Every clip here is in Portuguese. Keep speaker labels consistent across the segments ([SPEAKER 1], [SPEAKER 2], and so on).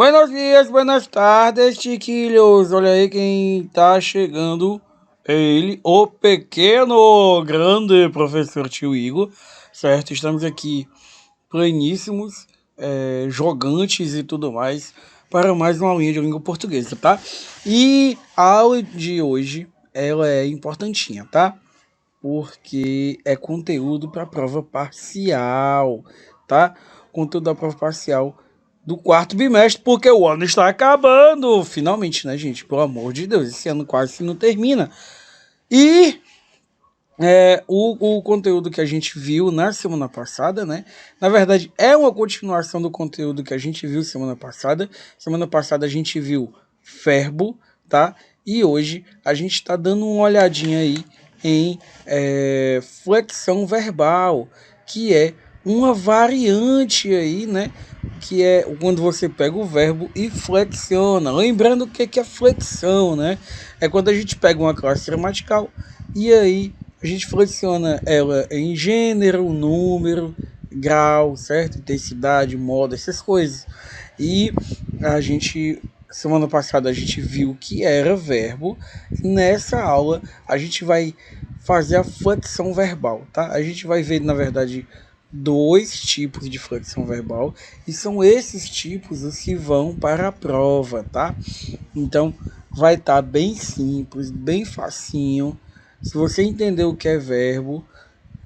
[SPEAKER 1] Buenos dias, buenas tardes, chiquilhos. Olha aí quem tá chegando. É ele, o pequeno, grande professor Tio Igor, certo? Estamos aqui pleníssimos, jogantes e tudo mais, para mais uma aulinha de língua portuguesa, tá? E a aula de hoje, ela é importantinha, tá? Porque é conteúdo para prova parcial, tá? Conteúdo da prova parcial do quarto bimestre, porque o ano está acabando, finalmente, né, gente? Pelo amor de Deus, esse ano quase não termina. E o conteúdo que a gente viu na semana passada, né? Na verdade, é uma continuação do conteúdo que a gente viu semana passada. Semana passada a gente viu verbo, tá? E hoje a gente está dando uma olhadinha aí em flexão verbal, que é uma variante aí, né? Que é quando você pega o verbo e flexiona. Lembrando o que é flexão, né? É quando a gente pega uma classe gramatical e aí a gente flexiona ela em gênero, número, grau, certo? Intensidade, modo, essas coisas. E a gente, semana passada, a gente viu que era verbo. Nessa aula, a gente vai fazer a flexão verbal, tá? A gente vai ver, na verdade, dois tipos de flexão verbal. E são esses tipos os que vão para a prova, tá? Então, vai estar bem simples, bem facinho. Se você entender o que é verbo,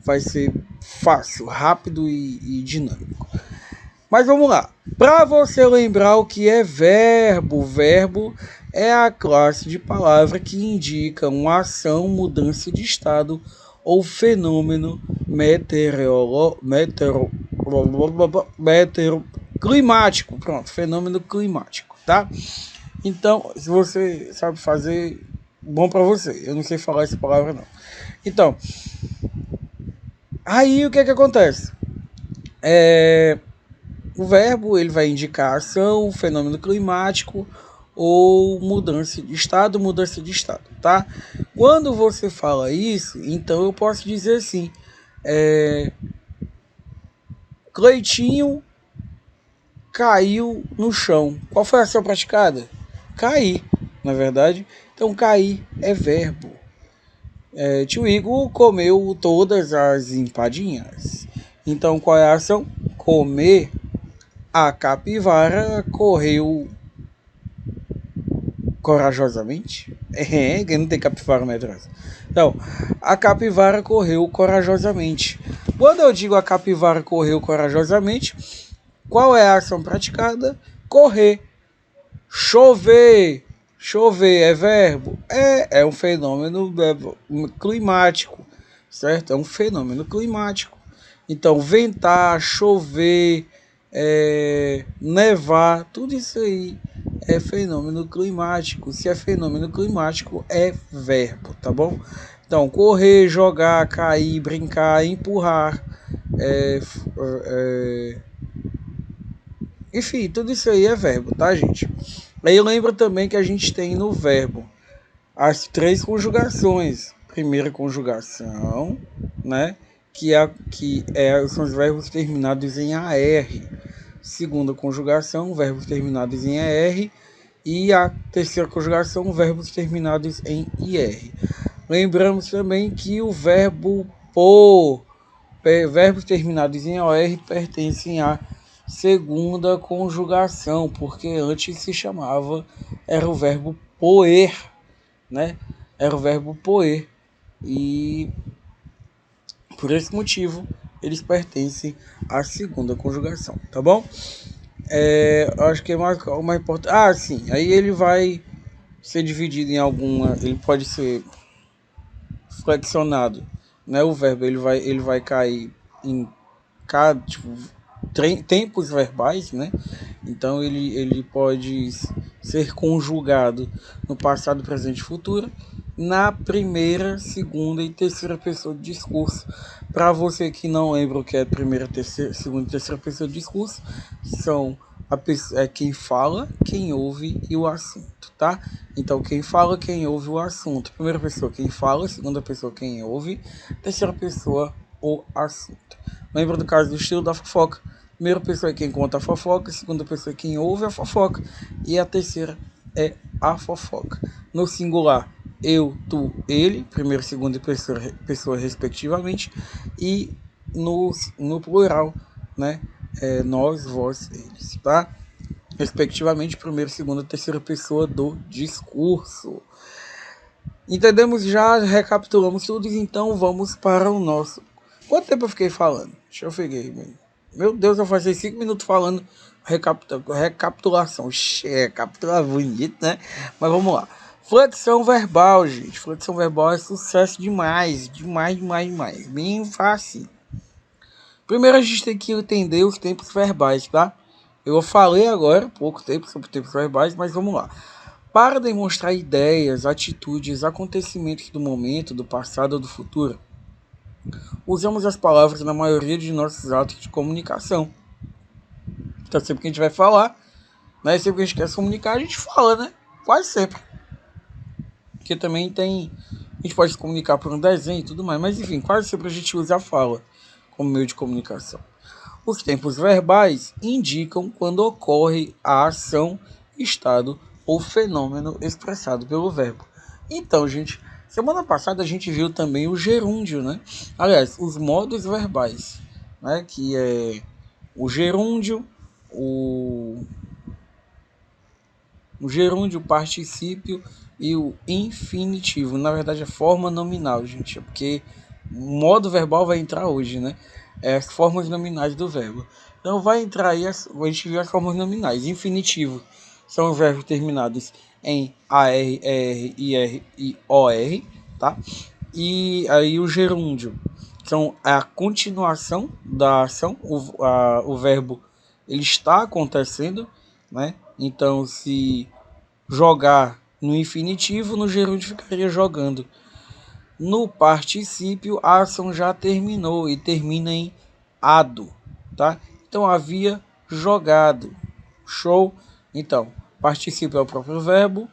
[SPEAKER 1] vai ser fácil, rápido e dinâmico. Mas vamos lá. Para você lembrar o que é verbo, verbo é a classe de palavra que indica uma ação, mudança de estado ou fenômeno climático. Pronto, fenômeno climático, tá? Então, se você sabe fazer, bom para você. Eu não sei falar essa palavra não. Então, aí o que acontece? O verbo ele vai indicar ação, fenômeno climático ou mudança de estado, tá? Quando você fala isso, então eu posso dizer assim, Cleitinho caiu no chão. Qual foi a ação praticada? Cair, na verdade. Então, cair é verbo. Tio Igor comeu todas as empadinhas. Então, qual é a ação? Comer. A capivara correu corajosamente. Que não tem capivara medrosa. Então, a capivara correu corajosamente. Quando eu digo a capivara correu corajosamente, qual é a ação praticada? Correr. Chover. Chover é verbo? É um fenômeno climático, certo? É um fenômeno climático. Então, ventar, chover, nevar, tudo isso aí é fenômeno climático. Se é fenômeno climático, é verbo, tá bom? Então, correr, jogar, cair, brincar, empurrar, enfim, tudo isso aí é verbo, tá, gente? Aí lembra também que a gente tem no verbo as três conjugações. Primeira conjugação, né? São os verbos terminados em AR. Segunda conjugação, verbos terminados em ER. E a terceira conjugação, verbos terminados em IR. Lembramos também que o verbo por, verbos terminados em OR pertencem a segunda conjugação, porque antes se chamava, era o verbo poer, né? Era o verbo poer. E por esse motivo, eles pertencem à segunda conjugação, tá bom? Acho que é mais importante. Sim. Aí ele vai ser dividido em alguma. Ele pode ser flexionado, né? O verbo ele vai cair em cada tempos verbais, né? Então ele pode ser conjugado no passado, presente e futuro, na primeira, segunda e terceira pessoa de discurso. Para você que não lembra o que é primeira, terceira, segunda e terceira pessoa de discurso, são quem fala, quem ouve e o assunto, tá? Então, quem fala, quem ouve o assunto. Primeira pessoa, quem fala. Segunda pessoa, quem ouve. Terceira pessoa, o assunto. Lembra do caso do estilo da fofoca? Primeira pessoa é quem conta a fofoca, a segunda pessoa é quem ouve a fofoca e a terceira é a fofoca. No singular, eu, tu, ele, primeira, segunda e pessoa respectivamente, e no plural, né, nós, vós, eles, tá? Respectivamente, primeira, segunda e terceira pessoa do discurso. Entendemos já, recapitulamos tudo, então vamos para o nosso... Quanto tempo eu fiquei falando? Deixa eu ver. Meu Deus, eu passei 5 minutos falando recapitulação. Recapitular bonito, né? Mas vamos lá. Flexão verbal, gente. Flexão verbal é sucesso demais. Demais. Bem fácil. Primeiro a gente tem que entender os tempos verbais, tá? Eu falei agora pouco tempo sobre tempos verbais, mas vamos lá. Para demonstrar ideias, atitudes, acontecimentos do momento, do passado ou do futuro, usamos as palavras na maioria de nossos atos de comunicação. Então, sempre que a gente vai falar, né, sempre que a gente quer se comunicar, a gente fala, né? Quase sempre. Porque também tem... A gente pode se comunicar por um desenho e tudo mais, mas enfim, quase sempre a gente usa a fala como meio de comunicação. Os tempos verbais indicam quando ocorre a ação, estado ou fenômeno expressado pelo verbo. Então, gente, semana passada a gente viu também o gerúndio, né? Aliás, os modos verbais, né? Que é o gerúndio, o gerúndio, o particípio e o infinitivo. Na verdade, é forma nominal, gente, porque o modo verbal vai entrar hoje, né? É as formas nominais do verbo. Então vai entrar aí, a gente viu as formas nominais. Infinitivo são os verbos terminados em AR, ER, IR e OR, tá? E aí o gerúndio são a continuação da ação, o verbo ele está acontecendo, né? Então, se jogar no infinitivo, no gerúndio ficaria jogando. No particípio, a ação já terminou e termina em ado, tá? Então, havia jogado. Show? Então, particípio é o próprio verbo,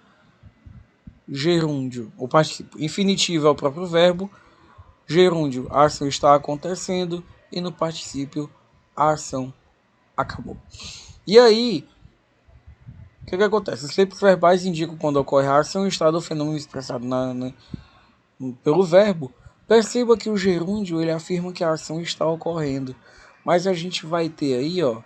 [SPEAKER 1] gerúndio, o particípio infinitivo é o próprio verbo, gerúndio, a ação está acontecendo e no particípio, a ação acabou. E aí, o que acontece? Os tempos verbais indicam quando ocorre a ação, estado ou fenômeno expressado pelo verbo. Perceba que o gerúndio ele afirma que a ação está ocorrendo, mas a gente vai ter aí, ó,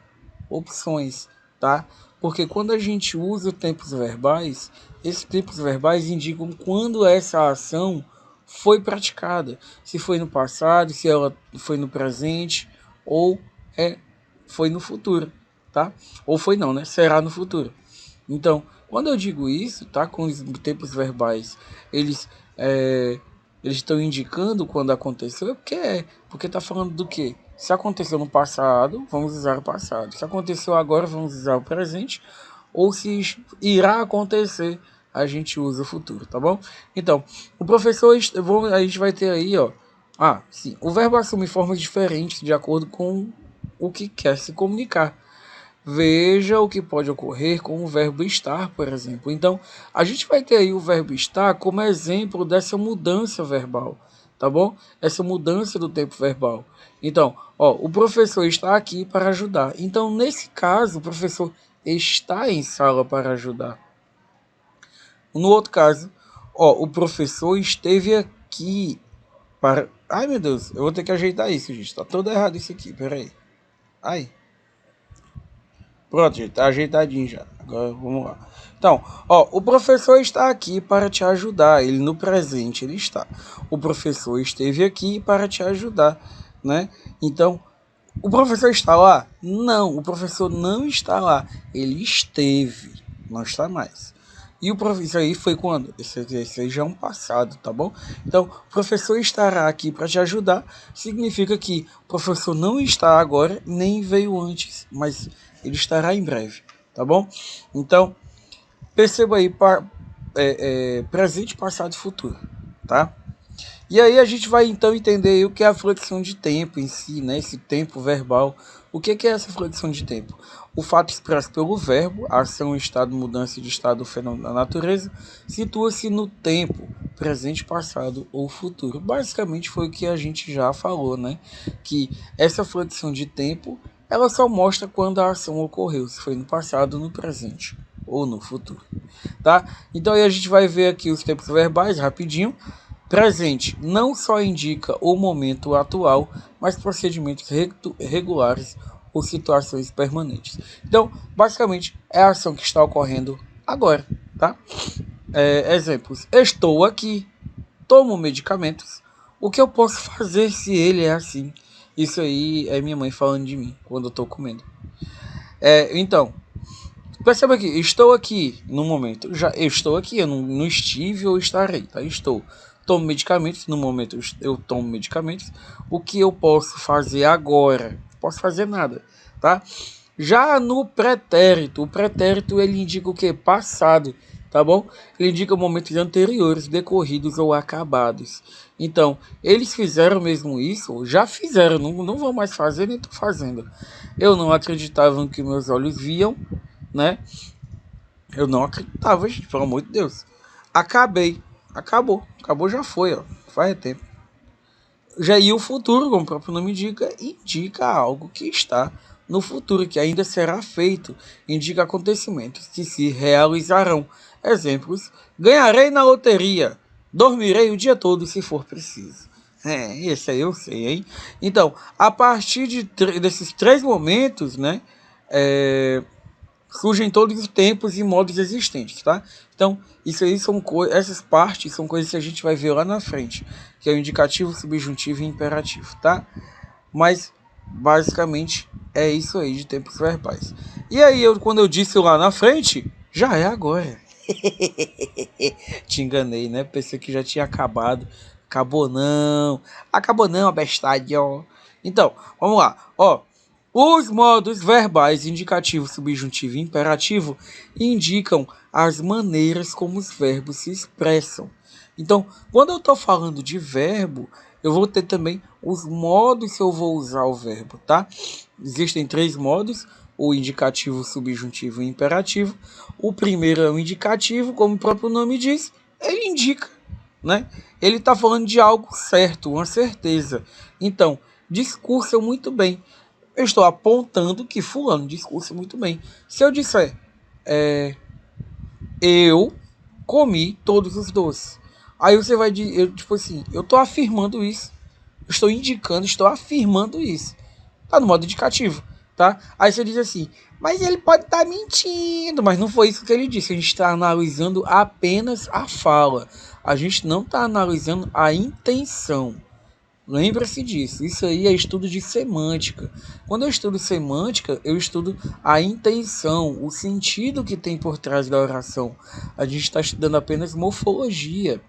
[SPEAKER 1] opções, tá? Porque quando a gente usa tempos verbais, esses tempos verbais indicam quando essa ação foi praticada, se foi no passado, se ela foi no presente ou foi no futuro, tá? Ou foi não, né? Será no futuro. Então, quando eu digo isso, tá? Com os tempos verbais, eles eles estão indicando quando aconteceu, porque tá falando do quê? Se aconteceu no passado, vamos usar o passado. Se aconteceu agora, vamos usar o presente. Ou se irá acontecer, a gente usa o futuro, tá bom? Então, o professor, a gente vai ter aí, ó. Ah, sim. O verbo assume formas diferentes de acordo com o que quer se comunicar. Veja o que pode ocorrer com o verbo estar, por exemplo. Então, a gente vai ter aí o verbo estar como exemplo dessa mudança verbal, tá bom? Essa mudança do tempo verbal. Então, ó, o professor está aqui para ajudar. Então, nesse caso, o professor está em sala para ajudar. No outro caso, ó, o professor esteve aqui para... Ai, meu Deus, eu vou ter que ajeitar isso, gente. Tá todo errado isso aqui, peraí. Ai... Pronto, gente, tá ajeitadinho já. Agora vamos lá. Então, ó, o professor está aqui para te ajudar. Ele no presente ele está. O professor esteve aqui para te ajudar, né? Então, o professor está lá? Não, o professor não está lá. Ele esteve, não está mais. E o professor aí foi quando? Esse aí já é um passado, tá bom? Então, o professor estará aqui para te ajudar. Significa que o professor não está agora, nem veio antes, mas ele estará em breve, tá bom? Então, perceba aí presente, passado e futuro, tá? E aí a gente vai então entender o que é a flexão de tempo em si, né? Esse tempo verbal. O que é essa flexão de tempo? O fato expresso pelo verbo, a ação, estado, mudança de estado, fenômeno da natureza, situa-se no tempo, presente, passado ou futuro. Basicamente foi o que a gente já falou, né? Que essa flexão de tempo ela só mostra quando a ação ocorreu, se foi no passado, no presente ou no futuro, tá? Então aí a gente vai ver aqui os tempos verbais rapidinho. Presente não só indica o momento atual, mas procedimentos regulares ou situações permanentes. Então, basicamente, é a ação que está ocorrendo agora, tá? Exemplos: estou aqui, tomo medicamentos. O que eu posso fazer se ele é assim? Isso aí é minha mãe falando de mim quando eu estou comendo. Então, perceba que estou aqui no momento. Já eu estou aqui, eu não estive ou estarei, tá? Estou. Tomo medicamentos, no momento eu tomo medicamentos. O que eu posso fazer agora? Não posso fazer nada, tá? Já no pretérito, o pretérito ele indica o que? Passado, tá bom? Ele indica momentos anteriores, decorridos ou acabados. Então, eles fizeram mesmo isso, já fizeram, não vão mais fazer, nem estou fazendo. Eu não acreditava no que meus olhos viam, né? Eu não acreditava, gente, pelo amor de Deus. Acabou já foi, ó, faz tempo. Já e o futuro, como o próprio nome indica algo que está no futuro, que ainda será feito, indica acontecimentos que se realizarão. Exemplos: ganharei na loteria, dormirei o dia todo se for preciso. Esse aí eu sei, hein? Então, a partir desses três momentos, né? Surgem todos os tempos e modos existentes, tá? Então, isso aí essas partes são coisas que a gente vai ver lá na frente, que é o indicativo, subjuntivo e imperativo, tá? Mas, basicamente, é isso aí de tempos verbais. E aí, quando eu disse lá na frente, já é agora. Te enganei, né? Pensei que já tinha acabado. Acabou não, abestade, ó. Então, vamos lá, ó. Os modos verbais indicativo, subjuntivo e imperativo indicam as maneiras como os verbos se expressam. Então, quando eu estou falando de verbo, eu vou ter também os modos que eu vou usar o verbo, tá? Existem três modos: o indicativo, subjuntivo e imperativo. O primeiro é o indicativo, como o próprio nome diz, ele indica, né? Ele está falando de algo certo, uma certeza. Então, discursa muito bem. Eu estou apontando que fulano discursa muito bem. Se eu disser, eu comi todos os doces. Aí você vai dizer, tipo assim, eu estou afirmando isso. Eu estou indicando, estou afirmando isso. Tá no modo indicativo, tá? Aí você diz assim, mas ele pode estar mentindo. Mas não foi isso que ele disse. A gente está analisando apenas a fala. A gente não está analisando a intenção. Lembra-se disso. Isso aí é estudo de semântica. Quando eu estudo semântica, eu estudo a intenção, o sentido que tem por trás da oração. A gente está estudando apenas morfologia,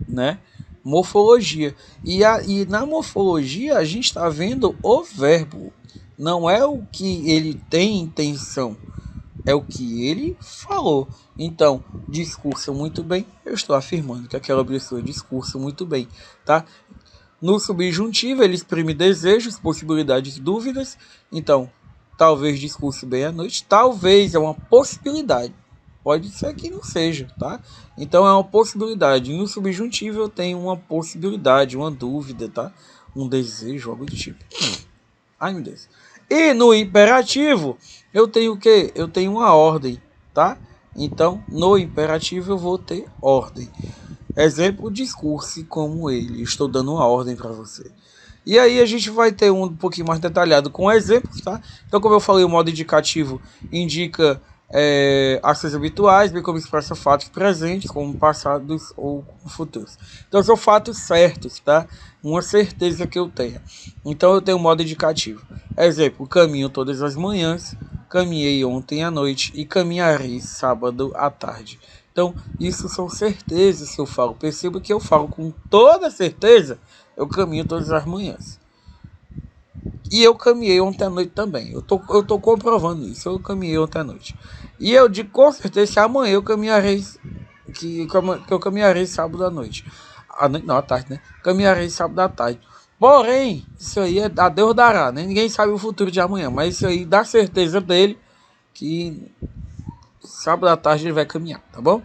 [SPEAKER 1] né? Morfologia. E na morfologia a gente está vendo o verbo. Não é o que ele tem intenção, é o que ele falou. Então, discursa muito bem. Eu estou afirmando que aquela pessoa discursa muito bem, tá? No subjuntivo, ele exprime desejos, possibilidades, dúvidas. Então, talvez discurse bem à noite. Talvez é uma possibilidade. Pode ser que não seja, tá? Então, é uma possibilidade. No subjuntivo, eu tenho uma possibilidade, uma dúvida, tá? Um desejo, algo do tipo. Ai, meu Deus. E no imperativo, eu tenho o quê? Eu tenho uma ordem, tá? Então, no imperativo, eu vou ter ordem. Exemplo, discurse como ele. Estou dando uma ordem para você. E aí a gente vai ter um pouquinho mais detalhado com exemplos, tá? Então, como eu falei, o modo indicativo indica ações habituais, bem como expressa fatos presentes, como passados ou futuros. Então, são fatos certos, tá? Uma certeza que eu tenho. Então, eu tenho o modo indicativo. Exemplo, caminho todas as manhãs, caminhei ontem à noite e caminharei sábado à tarde. Então, isso são certezas que eu falo. Perceba que eu falo com toda certeza, eu caminho todas as manhãs. E eu caminhei ontem à noite também. Eu tô comprovando isso. Eu caminhei ontem à noite. E eu digo com certeza que amanhã eu caminharei. Que eu caminharei sábado à noite. À noite não, à tarde, né? Caminharei sábado à tarde. Porém, isso aí a Deus dará, né? Ninguém sabe o futuro de amanhã. Mas isso aí dá certeza dele que sábado à tarde ele vai caminhar, tá bom?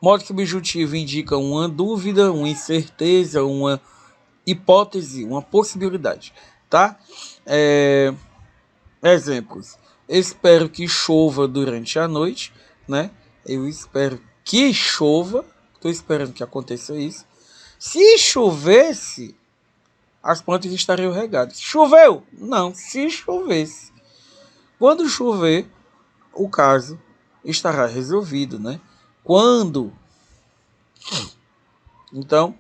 [SPEAKER 1] Modo subjuntivo indica uma dúvida, uma incerteza, uma hipótese, uma possibilidade. tá? Exemplos. Espero que chova durante a noite, né? Eu espero que chova. Estou esperando que aconteça isso. Se chovesse, as plantas estariam regadas. Choveu? Não, se chovesse. Quando chover, o caso estará resolvido, né? Quando? Então,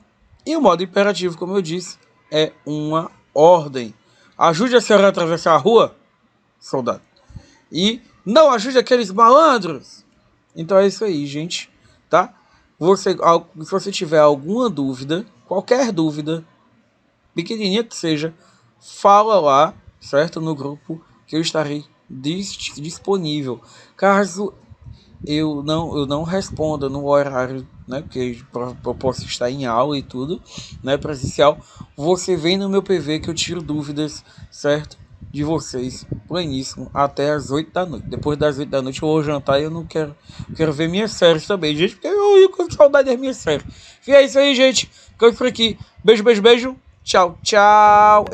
[SPEAKER 1] e o modo imperativo, como eu disse, é uma ordem. Ajude a senhora a atravessar a rua, soldado. E não ajude aqueles malandros. Então é isso aí, gente, tá? Se você tiver alguma dúvida, qualquer dúvida, pequenininha que seja, fala lá, certo? No grupo que eu estarei disponível. Caso eu não responda no horário, né, porque eu posso estar em aula e tudo, né, presencial, você vem no meu PV que eu tiro dúvidas, certo? De vocês, pleníssimo, até as 8 da noite. Depois das 8 da noite eu vou jantar e eu não quero ver minhas séries também, gente, porque eu com saudade das minhas séries. E é isso aí, gente. Ficamos por aqui. Beijo, beijo, beijo. Tchau, tchau.